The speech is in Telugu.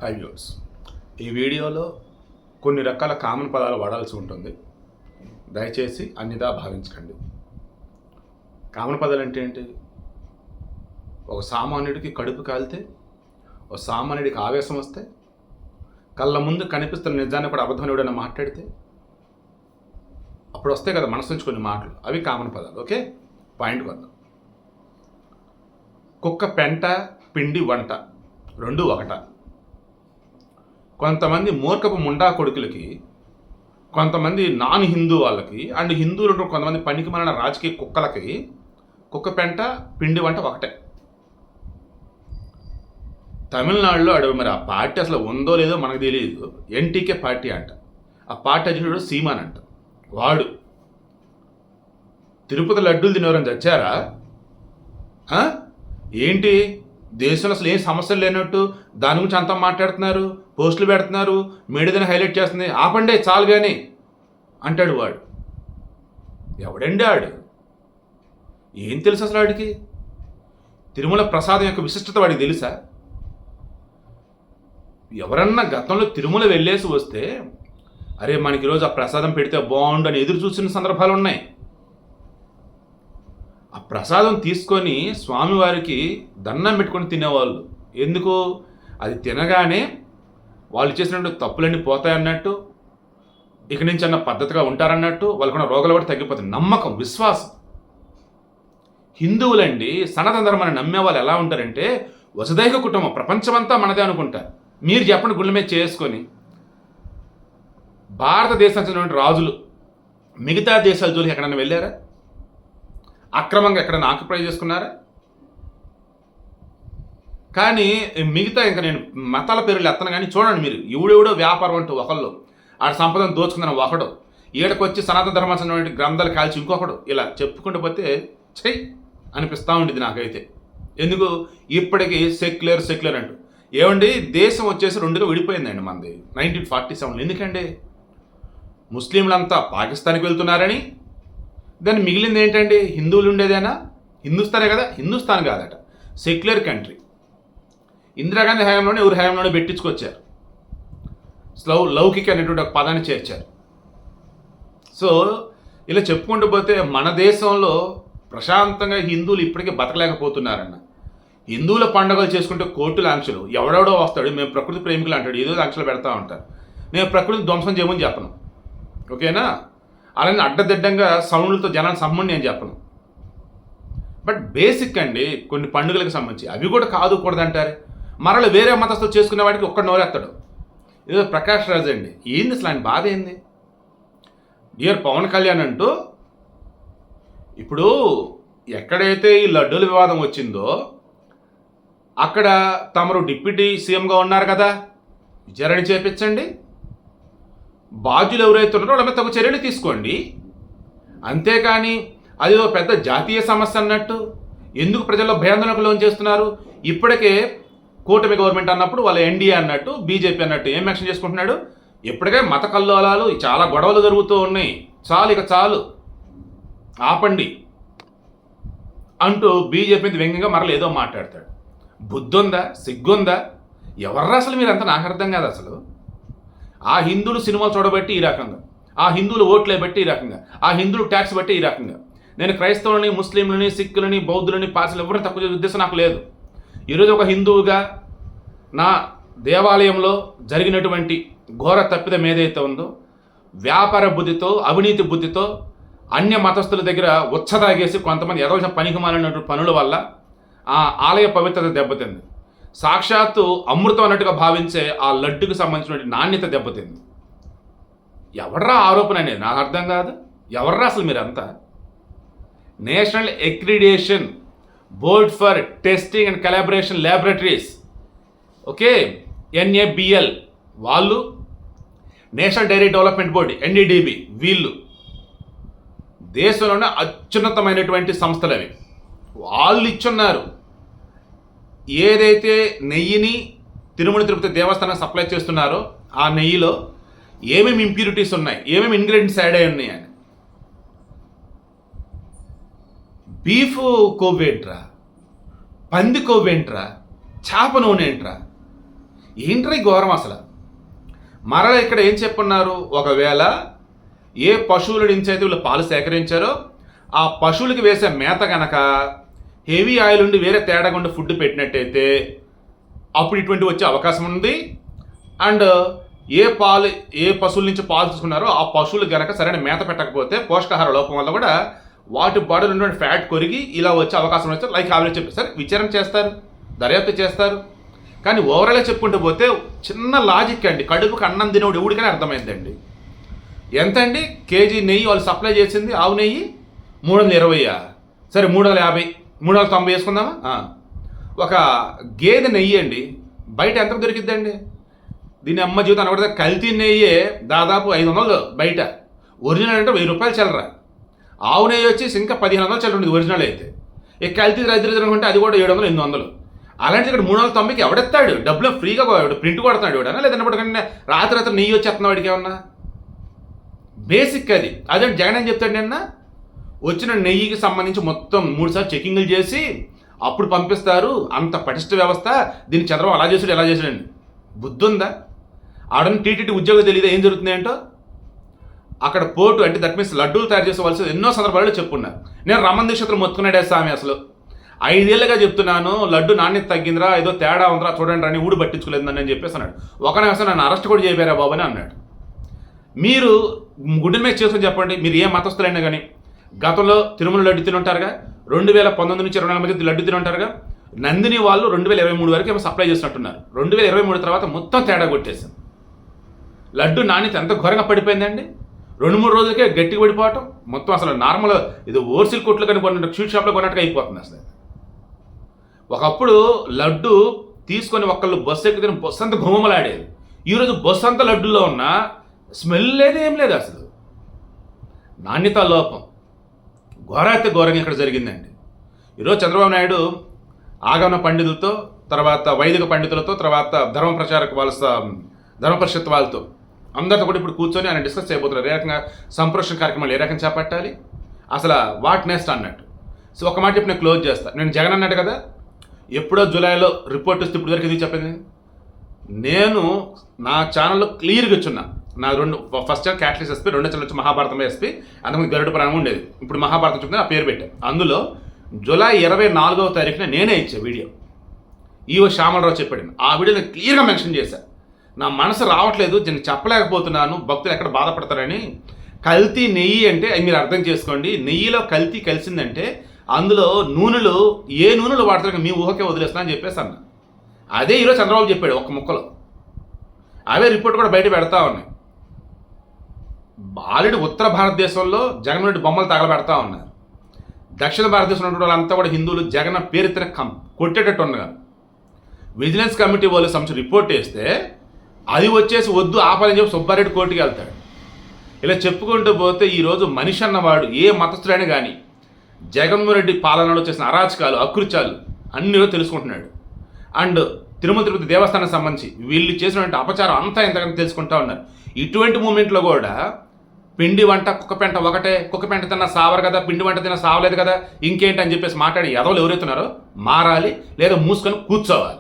హై వ్యూవర్స్, ఈ వీడియోలో కొన్ని రకాల కామన్ పదాలు వాడాల్సి ఉంటుంది. దయచేసి అన్నిదా భావించకండి. కామన్ పదాలు అంటే ఏంటి? ఒక సామాన్యుడికి కడుపు కాలితే, ఒక సామాన్యుడికి ఆవేశం వస్తే, కళ్ళ ముందు కనిపిస్తున్న నిజాన్ని కూడా అబద్ధం ఎవడైనా మాట్లాడితే అప్పుడు వస్తాయి కదా మనసు నుంచి కొన్ని మాటలు. అవి కామన్ పదాలు. ఓకే, పాయింట్కి వద్దాం. కుక్క పెంట, పిండి వంట రెండు ఒకట. కొంతమంది మూర్ఖపు ముండా కొడుకులకి, కొంతమంది నాన్ హిందూ వాళ్ళకి, అండ్ హిందువులు కొంతమంది పనికిమాలిన రాజకీయ కుక్కలకి కుక్క పెంట, పిండి వంట ఒకటే. తమిళనాడులో మరి ఆ పార్టీ అసలు ఉందో లేదో మనకు తెలియదు. ఎన్టీకే పార్టీ అంట. ఆ పార్టీ అధ్యక్షుడు సీమాన్ అంట. వాడు తిరుపతి లడ్డూలు తినేవారని చచ్చారా? ఏంటి దేశంలో అసలు ఏం సమస్యలు లేనట్టు దాని గురించి అంతా మాట్లాడుతున్నారు, పోస్టులు పెడుతున్నారు, మీడియాని హైలైట్ చేస్తుంది. ఆపండే చాలు కానీ అంటాడు వాడు. ఎవడండి ఆడు? ఏం తెలుసు అసలు వాడికి? తిరుమల ప్రసాదం యొక్క విశిష్టత వాడికి తెలుసా? ఎవరన్నా గతంలో తిరుమల వెళ్ళేసి వస్తే అరే మనకి ఈరోజు ఆ ప్రసాదం పెడితే బాగుండు అని ఎదురు చూసిన సందర్భాలు ఉన్నాయి. ఆ ప్రసాదం తీసుకొని స్వామివారికి దండం పెట్టుకొని తినేవాళ్ళు. ఎందుకు? అది తినగానే వాళ్ళు చేసినట్టు తప్పులన్నీ పోతాయన్నట్టు, ఇక నుంచి అన్న పద్ధతిగా ఉంటారన్నట్టు, వాళ్ళకున్న రోగాలు కూడా తగ్గిపోతాయి. నమ్మకం, విశ్వాసం. హిందువులండి సనాతన ధర్మాన్ని నమ్మే వాళ్ళు ఎలా ఉంటారంటే వసుదైక కుటుంబం, ప్రపంచమంతా మనదే అనుకుంటారు. మీరు చెప్పండి, గుళ్ళ మీద చేసుకొని భారతదేశానికి చెందిన రాజులు మిగతా దేశాల జోలికి ఎక్కడైనా వెళ్ళారా? అక్రమంగా ఎక్కడైనా ఆక్యుపై చేసుకున్నారా? కానీ మిగతా ఇంకా నేను మతాల పేర్లు ఎత్తను కానీ చూడండి మీరు, ఎవడెవడో వ్యాపారం అంటూ ఒకళ్ళు, ఆడ సంపదను దోచుకుందని ఒకడు, ఈడకొచ్చి సనాతన ధర్మాన్ని గ్రంథాలు కాల్చి ఇంకొకడు, ఇలా చెప్పుకుంటూ పోతే చెయ్యి అనిపిస్తూ ఉండేది నాకైతే. ఎందుకు? ఇప్పటికీ సెక్యులర్ అంటూ. ఏమండి, దేశం వచ్చేసి రెండుగా విడిపోయిందండి మనది 1947. ఎందుకండి? ముస్లింలంతా పాకిస్తాన్కి వెళ్తున్నారని, దాన్ని మిగిలింది ఏంటండి? హిందువులు ఉండేదేనా? హిందుస్థానే కదా? హిందుస్థాన్ కాదట, సెక్యులర్ కంట్రీ. ఇందిరాగాంధీ హయాంలోనే ఎవరి హయాంలోనే పెట్టించుకొచ్చారు. లౌకిక అనేటువంటి ఒక పదాన్ని చేర్చారు. సో ఇలా చెప్పుకుంటూ పోతే మన దేశంలో ప్రశాంతంగా హిందువులు ఇప్పటికీ బతకలేకపోతున్నారన్న. హిందువుల పండుగలు చేసుకుంటే కోర్టుల ఆంక్షలు, ఎవడెవడో వస్తాడు మేము ప్రకృతి ప్రేమికులు అంటాడు, ఏదో ఆంక్షలు పెడతా ఉంటారు. నేను ప్రకృతిని ధ్వంసం చేయమని చెప్పను, ఓకేనా? అలానే అడ్డదిడ్డంగా సౌండ్లతో జనాన్ని సంబంధం నేను చెప్పను. బట్ బేసిక్ అండి, కొన్ని పండుగలకు సంబంధించి అవి కూడా కూడదంటారు. మరలా వేరే మతస్థులు చేసుకునే వాడికి ఒక్కడు నోరెత్తాడు. ఏదో ప్రకాష్ రాజ్ అండి, ఏంది అసలు ఆయన బాధ ఏంది? డియర్ పవన్ కళ్యాణ్ అంటూ ఇప్పుడు ఎక్కడైతే ఈ లడ్డూల వివాదం వచ్చిందో అక్కడ తమరు డిప్యూటీ సీఎంగా ఉన్నారు కదా, విచారణ చేపించండి. బాధ్యులు ఎవరైతే ఉన్నారో వాళ్ళ మీద తగు చర్యలు తీసుకోండి. అంతేకాని అది ఒక పెద్ద జాతీయ సమస్య అన్నట్టు ఎందుకు ప్రజల్లో భయాందోళనకు లోన్ చేస్తున్నారు? ఇప్పటికే కూటమి గవర్నమెంట్ అన్నప్పుడు వాళ్ళ ఎన్డీఏ అన్నట్టు, బీజేపీ అన్నట్టు ఏం యాక్షన్ చేసుకుంటున్నాడు? ఇప్పటికే మత కల్లోలాలు, చాలా గొడవలు జరుగుతూ ఉన్నాయి, చాలు ఇక చాలు ఆపండి అంటూ బీజేపీ వ్యంగ్యంగా మరలా ఏదో మాట్లాడతాడు. బుద్ధుందా? సిగ్గుందా? ఎవర్రా అసలు మీరంతా? నాకు అర్థం కాదు అసలు. ఆ హిందువులు సినిమాలు చూడబట్టి ఈ రకంగా, ఆ హిందువులు ఓట్లే బట్టి ఈ రకంగా, ఆ హిందువులు ట్యాక్స్ బట్టి ఈ రకంగా. నేను క్రైస్తవులని, ముస్లింలని, సిక్కులని, బౌద్ధులని, పార్సీలు ఎవరిని తక్కువ చేసే ఉద్దేశం నాకు లేదు. ఈరోజు ఒక హిందువుగా నా దేవాలయంలో జరిగినటువంటి ఘోర తప్పిదం ఏదైతే ఉందో, వ్యాపార బుద్ధితో, అవినీతి బుద్ధితో అన్య మతస్థుల దగ్గర ఉచ్చదాగేసి కొంతమంది ఎదవలసిన పనికిమాలినటువంటి పనుల వల్ల ఆ ఆలయ పవిత్రత దెబ్బతింది. సాక్షాత్తు అమృతం అన్నట్టుగా భావించే ఆ లడ్డుకు సంబంధించిన నాణ్యత దెబ్బతింది. ఎవర్రా ఆరోపణ అనేది నాకు అర్థం కాదు. ఎవర్రా అసలు మీరంతా? National accreditation board for testing and calibration laboratories, okay, NABL వాళ్ళు, national dairy development board NDDB, వీళ్ళు దేశంలోనే అత్యున్నతమైనటువంటి సంస్థలు అవి. వాళ్ళు ఇచ్చున్నారు. ఏదైతే నెయ్యిని తిరుమల తిరుపతి దేవస్థానం సప్లై చేస్తున్నారో ఆ నెయ్యిలో ఏమేమి ఇంప్యూరిటీస్ ఉన్నాయి, ఏమేమి ఇంగ్రీడియంట్స్ యాడ్ అయి ఉన్నాయి అని. బీఫ్ కొవ్వేంట్రా, పంది కొవ్వేంట్రా, చేప నూనె ఏంట్రా? ఏంట్రీ ఘోరం అసలు. మరలా ఇక్కడ ఏం చెప్పున్నారు, ఒకవేళ ఏ పశువుల నుంచి అయితే వీళ్ళు పాలు సేకరించారో ఆ పశువులకి వేసే మేత కనుక హెవీ ఆయిల్ ఉండి వేరే తేడాగా ఉండి ఫుడ్ పెట్టినట్టయితే అప్పుడు ఇటువంటి వచ్చే అవకాశం ఉంది. అండ్ ఏ పశువుల నుంచి పాలు తీసుకున్నారో ఆ పశువులు కనుక సరైన మేత పెట్టకపోతే పోషకాహార లోపం వల్ల కూడా వాటి బాడీలో ఉన్నటువంటి ఫ్యాట్ కొరిగి ఇలా వచ్చే అవకాశం వస్తే లైక్ ఆల్రెడీ చెప్పి సరే విచారణ చేస్తారు, దర్యాప్తు చేస్తారు. కానీ ఓవరాల్గా చెప్పుకుంటూ పోతే చిన్న లాజిక్ అండి, కడుపుకి అన్నం తినవుడు ఎవడికైనా అర్థమైందండి. ఎంత అండి కేజీ నెయ్యి వాళ్ళు సప్లై చేసింది, ఆవు నెయ్యి 320, సరే 350, 390 వేసుకుందామా. ఒక గేదె నెయ్యి అండి బయట ఎంతకు దొరికిద్దండి? దీని అమ్మ జీవితం అనకూడదు, కల్తీ నెయ్యే దాదాపు 500 బయట, ఒరిజినల్ అంటే 1000 రూపాయలు చల్లరా. ఆవు నెయ్యి వచ్చేసి ఇంకా 1500 చల్లర ఉండేది ఒరిజినల్ అయితే. ఇక కల్తీ రైతులు అనుకుంటే అది కూడా 700, 800. అలాంటి ఇక్కడ 390కి ఎవడెత్తాడు డబ్బులు? ఫ్రీగా ప్రింట్ కొడతాడు ఎవడన్నా, లేదన్నప్పుడు రాత్రి నెయ్యి వచ్చేస్తున్న వాడికి ఏమన్నా బేసిక్ అది. అదే జగన్ ఏం చెప్తాడు, నిన్న వచ్చిన నెయ్యికి సంబంధించి మొత్తం 3 సార్లు చెకింగ్లు చేసి అప్పుడు పంపిస్తారు, అంత పటిష్ట వ్యవస్థ. దీన్ని చంద్రబాబు అలా చేసాడు ఎలా చేసాడండి, బుద్ధి ఉందా? ఆడని టీటీడీ ఉద్యోగం తెలియదు ఏం జరుగుతుంది ఏంటో. అక్కడ పోటు అంటే దట్ మీన్స్ లడ్డూలు తయారు చేసుకోవాల్సి ఎన్నో సందర్భాల్లో చెప్పున్నారు. నేను రమణ దీక్షితులు మొత్తుకున్నాడే స్వామి, అసలు 5 ఏళ్ళుగా చెప్తున్నాను లడ్డు నాణ్యత తగ్గిందిరా, ఏదో తేడా ఉందిరా చూడండి అని ఊడు పట్టించుకోలేదు అని చెప్పేసి అన్నాడు. ఒక నిమిషం నన్ను అరెస్ట్ కూడా చేయబారా బాబు అని అన్నాడు. మీరు గుడ్డల మీద చేసుకుని చెప్పండి, మీరు ఏ మతస్థులైనా కానీ గతంలో తిరుమల లడ్డు తిని ఉంటారుగా, 2019 నుంచి 24 మధ్య లడ్డు తిని ఉంటారుగా. నందిని వాళ్ళు 2023 వరకు ఏమో సప్లై చేసినట్టున్నారు. 2023 తర్వాత మొత్తం తేడా కొట్టేసింది. లడ్డు నాణ్యత ఎంత ఘోరంగా పడిపోయిందండి. 2-3 రోజులకే గట్టిగా పడిపోవటం, మొత్తం అసలు నార్మల్ ఇది ఓవర్సీల్ కొట్లు కానీ కొన్నట్టు స్వీట్ షాప్లో కొన్నట్టుగా అయిపోతుంది అసలు. ఒకప్పుడు లడ్డు తీసుకొని ఒకళ్ళు బస్సు ఎక్కితే బస్సు అంతా ఘుమలాడేది. ఈరోజు బస్సు అంతా లడ్డులో ఉన్న స్మెల్ లేదు, ఏం లేదు అసలు. నాణ్యత లోపం ఘోరాతి ఘోరంగా ఇక్కడ జరిగిందండి. ఈరోజు చంద్రబాబు నాయుడు ఆగమన పండితులతో, తర్వాత వైదిక పండితులతో, తర్వాత ధర్మ ప్రచారక వాళ్ళ ధర్మ పరిషత్ వాళ్ళతో అందరితో కూడా ఇప్పుడు కూర్చొని ఆయన డిస్కస్ చేయబోతున్నారు. ఏ రకంగా సంప్రోషణ కార్యక్రమాలు ఏ రకంగా చేపట్టాలి, అసలు వాట్ నెక్స్ట్ అన్నట్టు. సో ఒక మాట చెప్పి నేను క్లోజ్ చేస్తాను. నేను జగన్ అన్నాడు కదా, ఎప్పుడో జూలైలో రిపోర్ట్ వస్తే ఇప్పుడు వరకు ఇది చెప్పింది. నేను నా ఛానల్లో క్లియర్గా ఇచ్చున్నా. నా ఫస్ట్ ఛానల్ క్యాటలిస్ట్ ఎస్పీ, రెండో ఛానల్ వచ్చి మహాభారతం ఎస్పీ, అంతకుముందు గరుడ ప్రాణం ఉండేది, ఇప్పుడు మహాభారతం చెప్తే నా పేరు పెట్టాను. అందులో జూలై 24వ తారీఖున నేనే ఇచ్చా వీడియో, ఈవో శ్యామలరావు చెప్పాడు. ఆ వీడియో నేను క్లియర్గా మెన్షన్ చేశాను. నా మనసు రావట్లేదు, నేను చెప్పలేకపోతున్నాను, భక్తులు ఎక్కడ బాధపడతారని. కల్తీ నెయ్యి అంటే మీరు అర్థం చేసుకోండి, నెయ్యిలో కల్తీ కలిసిందంటే అందులో నూనెలు ఏ నూనెలు వాడతారు మీ ఊహకే వదిలేస్తున్నా అని చెప్పేసి అన్న. అదే ఈరోజు చంద్రబాబు చెప్పాడు ఒక్క ముక్కలో. అవే రిపోర్ట్ కూడా బయట పెడతా ఉన్నాయి. ఆల్రెడీ ఉత్తర భారతదేశంలో జగన్ రెడ్డి బొమ్మలు తగలబెడతా ఉన్నారు. దక్షిణ భారతదేశంలో ఉన్న వాళ్ళంతా కూడా హిందువులు జగన్ పేరెత్తిన కొట్టేటట్టు ఉన్నారు. విజిలెన్స్ కమిటీ వాళ్ళు సంబంధించి రిపోర్ట్ వేస్తే అది వచ్చేసి వద్దు ఆపాలని చెప్పి సుబ్బారెడ్డి కోర్టుకి వెళ్తాడు. ఇలా చెప్పుకుంటూ పోతే ఈరోజు మనిషి అన్నవాడు ఏ మతస్థుడైనా కానీ జగన్మోహన్ రెడ్డి పాలనలో చేసిన అరాచకాలు, అకృత్యాలు అన్నీ తెలుసుకుంటున్నాడు. అండ్ తిరుమల తిరుపతి దేవస్థానం సంబంధించి వీళ్ళు చేసినటువంటి అపచారం అంతా ఎంతగానో తెలుసుకుంటూ ఉన్నారు. ఇటువంటి మూమెంట్లో కూడా పిండి వంట కుక్క పెంట ఒకటే, కుక్క పెంట తిన్నా సావరు కదా, పిండి వంట తిన్నా సావలేదు కదా, ఇంకేంటి అని చెప్పేసి మాట్లాడి ఎదవలు ఎవరైతున్నారో మారాలి, లేదా మూసుకొని కూర్చోవాలి.